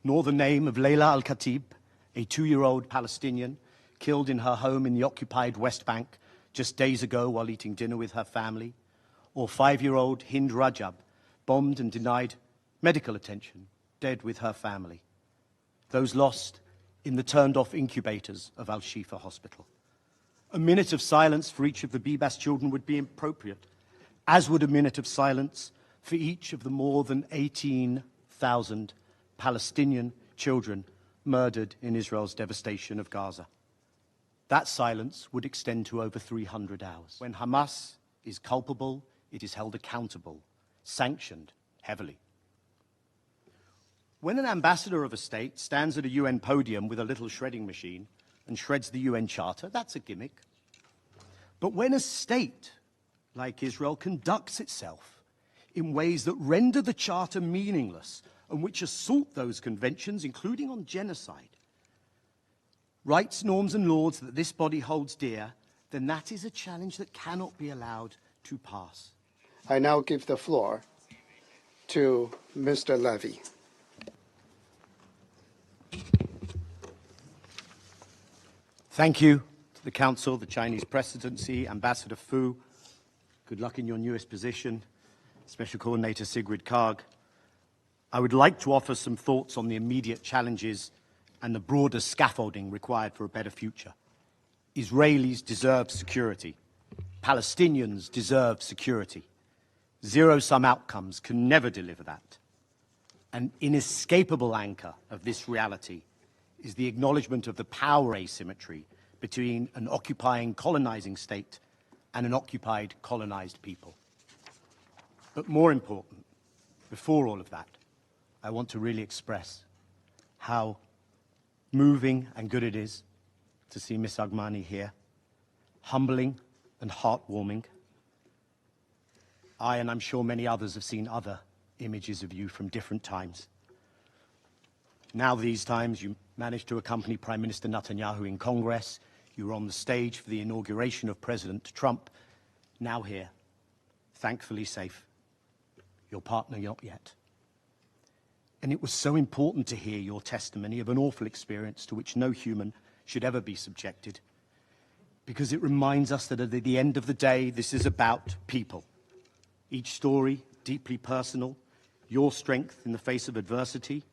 nor the name of Layla al-Khatib, a 2-year-old Palestinian killed in her home in the occupied West Bank just days ago while eating dinner with her family, or 5-year-old Hind Rajab, bombed and denied medical attention, dead with her family. Those lost in the turned-off incubators of Al-Shifa Hospital. A minute of silence for each of the Bibas children would be appropriate, as would a minute of silence for each of the more than 18,000 Palestinian children murdered in Israel's devastation of Gaza. That silence would extend to over 300 hours. When Hamas is culpable, it is held accountable, sanctioned heavily. When an ambassador of a state stands at a UN podium with a little shredding machine and shreds the UN Charter, that's a gimmick. But when a state like Israel conducts itself in ways that render the Charter meaningless and which assault those conventions, including on genocide, rights, norms and laws that this body holds dear, then that is a challenge that cannot be allowed to pass. I now give the floor to Mr. Levy. Thank you to the Council, the Chinese Presidency, Ambassador Fu. Good luck in your newest position, Special Coordinator Sigrid Kaag. I would like to offer some thoughts on the immediate challenges and the broader scaffolding required for a better future. Israelis deserve security. Palestinians deserve security. Zero-sum outcomes can never deliver that. An inescapable anchor of this reality is the acknowledgement of the power asymmetry between an occupying, colonizing state and an occupied, colonized people. But more important, before all of that, I want to really express how moving and good it is to see Ms. Agmani here, humbling and heartwarming. I, and I'm sure many others, have seen other images of you from different times. Now these times you managed to accompany Prime Minister Netanyahu in Congress. You were on the stage for the inauguration of President Trump. Now here, thankfully safe. Your partner not yet. And it was so important to hear your testimony of an awful experience to which no human should ever be subjected, because it reminds us that at the end of the day, this is about people. Each story deeply personal, your strength in the face of adversity,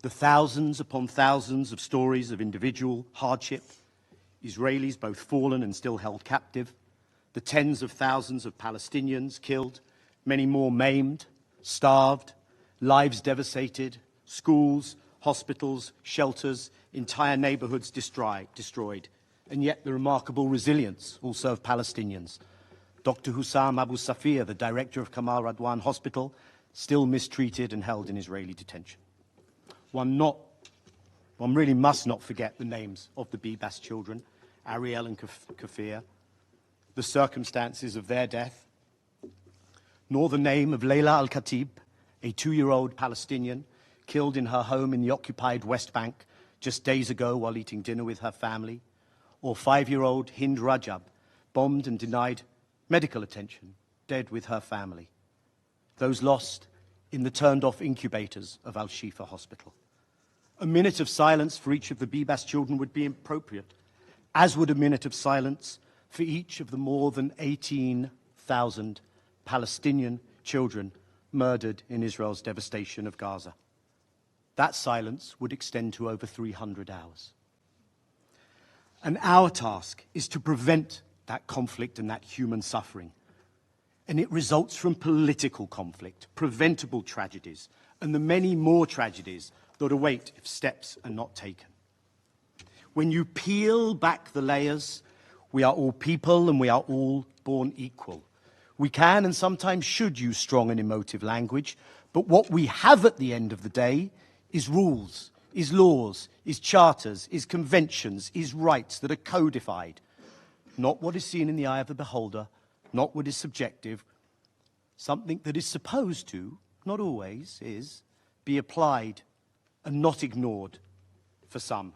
the thousands upon thousands of stories of individual hardship, Israelis both fallen and still held captive, the tens of thousands of Palestinians killed, many more maimed, starved, lives devastated, schools, hospitals, shelters, entire neighborhoods destroyed, and yet the remarkable resilience also of Palestinians. Dr. Hussam Abu Safir, the director of Kamal Radwan Hospital, still mistreated and held in Israeli detention. One really must not forget the names of the Bibas children, Ariel and Kafir, the circumstances of their death, nor the name of Layla al-Khatib, a 2-year-old Palestinian killed in her home in the occupied West Bank just days ago while eating dinner with her family, or 5-year-old Hind Rajab, bombed and denied medical attention, dead with her family. Those lost in the turned-off incubators of Al-Shifa Hospital. A minute of silence for each of the Bibas children would be appropriate, as would a minute of silence for each of the more than 18,000 Palestinian children murdered in Israel's devastation of Gaza. That silence would extend to over 300 hours. And our task is to prevent that conflict and that human suffering. And it results from political conflict, preventable tragedies, and the many more tragedies that await if steps are not taken. When you peel back the layers, we are all people and we are all born equal. We can and sometimes should use strong and emotive language, but what we have at the end of the day is rules, is laws, is charters, is conventions, is rights that are codified. Not what is seen in the eye of the beholder, not what is subjective, something that is supposed to, not always, is be applied and not ignored for some.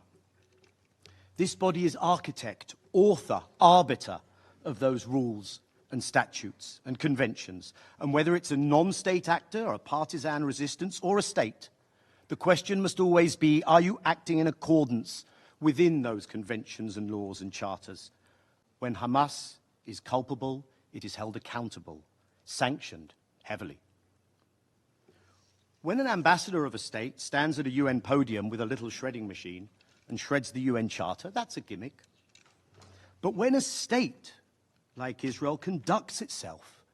This body is architect, author, arbiter of those rules and statutes and conventions. And whether it's a non-state actor or a partisan resistance or a state, The question must always be, are you acting in accordance within those conventions and laws and charters? When Hamas is culpable, it is held accountable, sanctioned heavily. When an ambassador of a state stands at a UN podium with a little shredding machine and shreds the UN Charter, that's a gimmick. But when a state like Israel conducts itself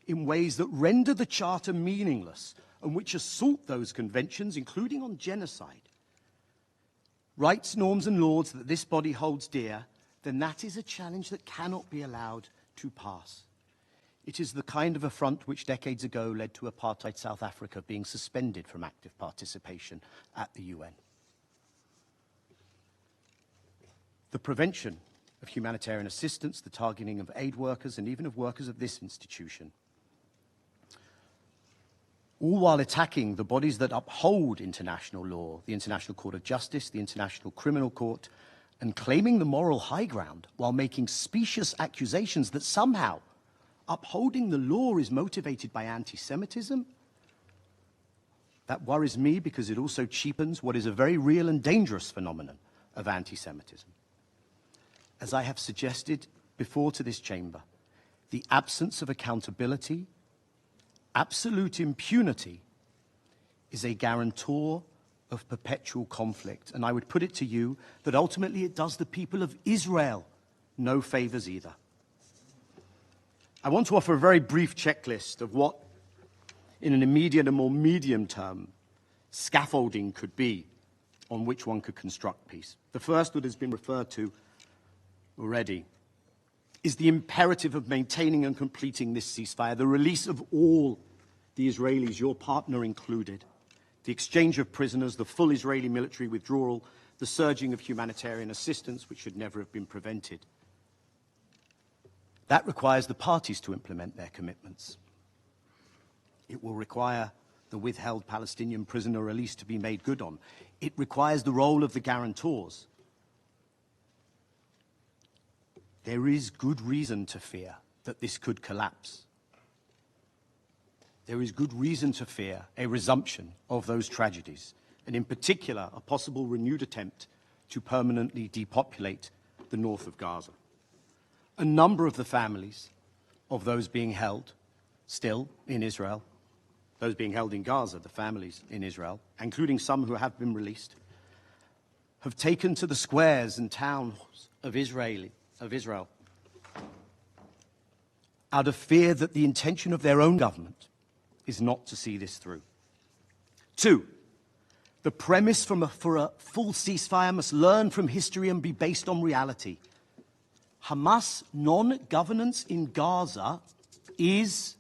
in ways that render the Charter meaningless and which assault those conventions, including on genocide, rights, norms and laws that this body holds dear, then that is a challenge that cannot be allowed to pass. It is the kind of affront which decades ago led to apartheid South Africa being suspended from active participation at the UN. The prevention of humanitarian assistance, the targeting of aid workers and even of workers of this institution, all while attacking the bodies that uphold international law, the International Court of Justice, the International Criminal Court, and claiming the moral high ground while making specious accusations that somehow upholding the law is motivated by anti-Semitism. That worries me because it also cheapens what is a very real and dangerous phenomenon of anti-Semitism. As I have suggested before to this chamber, the absence of accountability, absolute impunity, is a guarantor of perpetual conflict. And I would put it to you that ultimately it does the people of Israel no favors either. I want to offer a very brief checklist of what, in an immediate and more medium term, scaffolding could be on which one could construct peace. The first that has been referred to already is the imperative of maintaining and completing this ceasefire, the release of all the Israelis, your partner included, the exchange of prisoners, the full Israeli military withdrawal, the surging of humanitarian assistance, which should never have been prevented. That requires the parties to implement their commitments. It will require the withheld Palestinian prisoner release to be made good on. It requires the role of the guarantors. There is good reason to fear that this could collapse. There is good reason to fear a resumption of those tragedies, and in particular, a possible renewed attempt to permanently depopulate the north of Gaza. A number of the families of those being held still in Israel, those being held in Gaza, the families in Israel, including some who have been released, have taken to the squares and towns of Israel out of fear that the intention of their own government is not to see this through. Two, the premise for a full ceasefire must learn from history and be based on reality. Hamas non-governance in Gaza is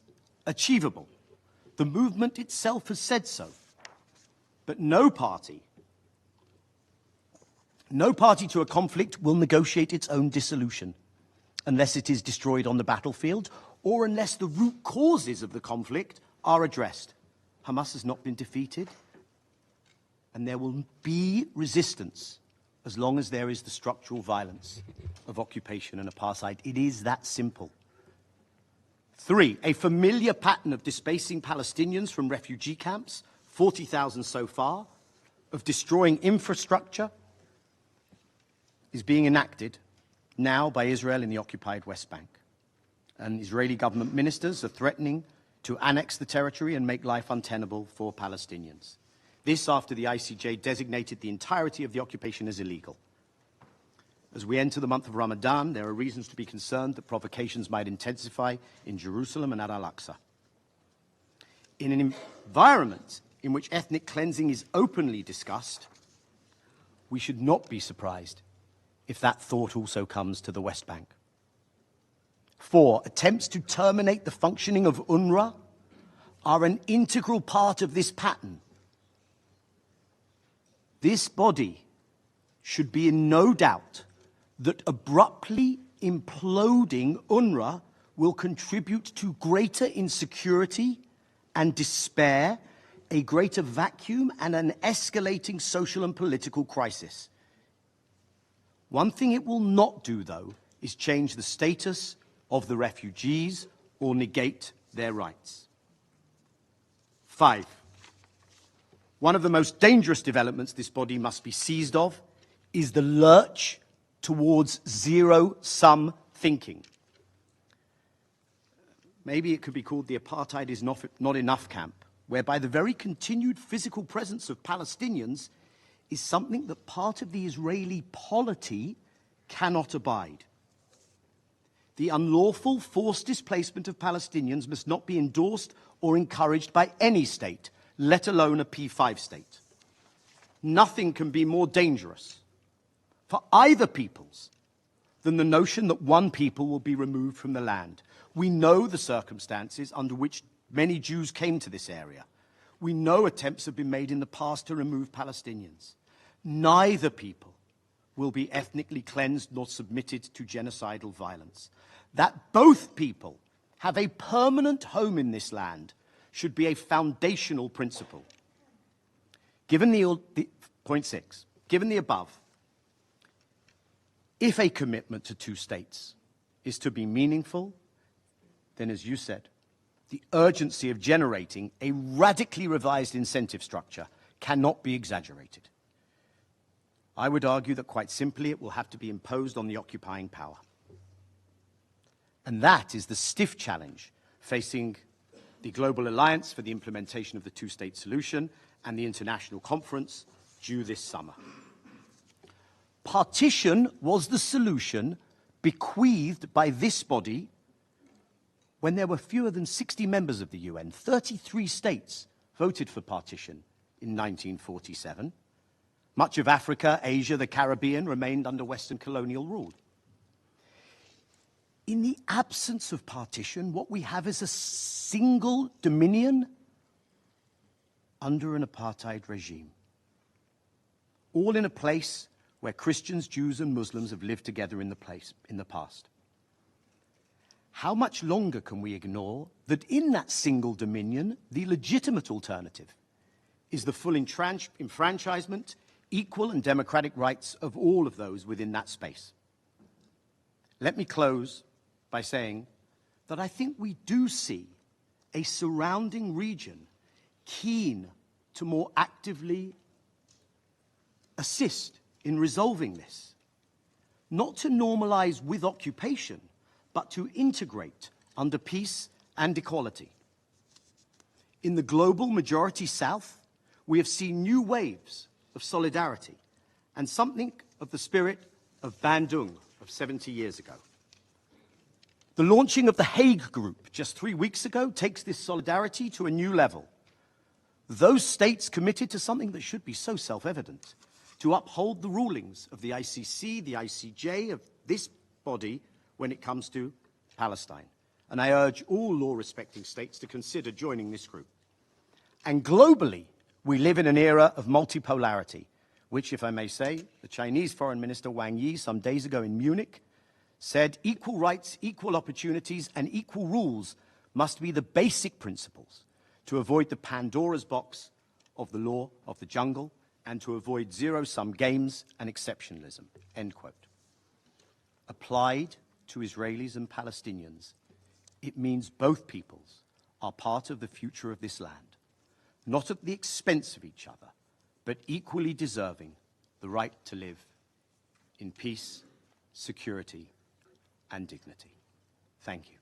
achievable. The movement itself has said so. But no party to a conflict will negotiate its own dissolution unless it is destroyed on the battlefield or unless the root causes of the conflict are addressed. Hamas has not been defeated, and there will be resistance as long as there is the structural violence of occupation and apartheid. It is that simple. Three, a familiar pattern of displacing Palestinians from refugee camps, 40,000 so far, of destroying infrastructure, is being enacted now by Israel in the occupied West Bank. And Israeli government ministers are threatening to annex the territory and make life untenable for Palestinians. This after the ICJ designated the entirety of the occupation as illegal. As we enter the month of Ramadan, there are reasons to be concerned that provocations might intensify in Jerusalem and at Al-Aqsa. In an environment in which ethnic cleansing is openly discussed, we should not be surprised if that thought also comes to the West Bank. Four, attempts to terminate the functioning of UNRWA are an integral part of this pattern. This body should be in no doubt that abruptly imploding UNRWA will contribute to greater insecurity and despair, a greater vacuum, and an escalating social and political crisis. One thing it will not do, though, is change the status of the refugees or negate their rights. Five, One of the most dangerous developments this body must be seized of is the lurch towards zero-sum thinking. Maybe it could be called the apartheid is not enough camp, whereby the very continued physical presence of Palestinians is something that part of the Israeli polity cannot abide. The unlawful forced displacement of Palestinians must not be endorsed or encouraged by any state, let alone a P5 state. Nothing can be more dangerous for either peoples than the notion that one people will be removed from the land. We know the circumstances under which many Jews came to this area. We know attempts have been made in the past to remove Palestinians. Neither people will be ethnically cleansed nor submitted to genocidal violence. That both people have a permanent home in this land should be a foundational principle. Given point 6, given the above, if a commitment to two states is to be meaningful, then as you said, the urgency of generating a radically revised incentive structure cannot be exaggerated. I would argue that quite simply it will have to be imposed on the occupying power. And that is the stiff challenge facing the Global Alliance for the Implementation of the Two-State Solution and the International Conference due this summer. Partition was the solution bequeathed by this body when there were fewer than 60 members of the UN. 33 states voted for partition in 1947. Much of Africa, Asia, the Caribbean remained under Western colonial rule. In the absence of partition, what we have is a single dominion under an apartheid regime, all in a place where Christians, Jews, and Muslims have lived together in the past. How much longer can we ignore that in that single dominion, the legitimate alternative is the full enfranchisement, equal and democratic rights of all of those within that space? Let me close by saying that I think we do see a surrounding region keen to more actively assist in resolving this, not to normalize with occupation, but to integrate under peace and equality. In the global majority South, we have seen new waves of solidarity and something of the spirit of Bandung of 70 years ago. The launching of the Hague Group just 3 weeks ago takes this solidarity to a new level. Those states committed to something that should be so self-evident, to uphold the rulings of the ICC, the ICJ, of this body when it comes to Palestine. And I urge all law-respecting states to consider joining this group. And globally, we live in an era of multipolarity, which, if I may say, the Chinese Foreign Minister Wang Yi some days ago in Munich said equal rights, equal opportunities, and equal rules must be the basic principles to avoid the Pandora's box of the law of the jungle and to avoid zero-sum games and exceptionalism, end quote. Applied to Israelis and Palestinians, it means both peoples are part of the future of this land, not at the expense of each other, but equally deserving the right to live in peace, security, and dignity. Thank you.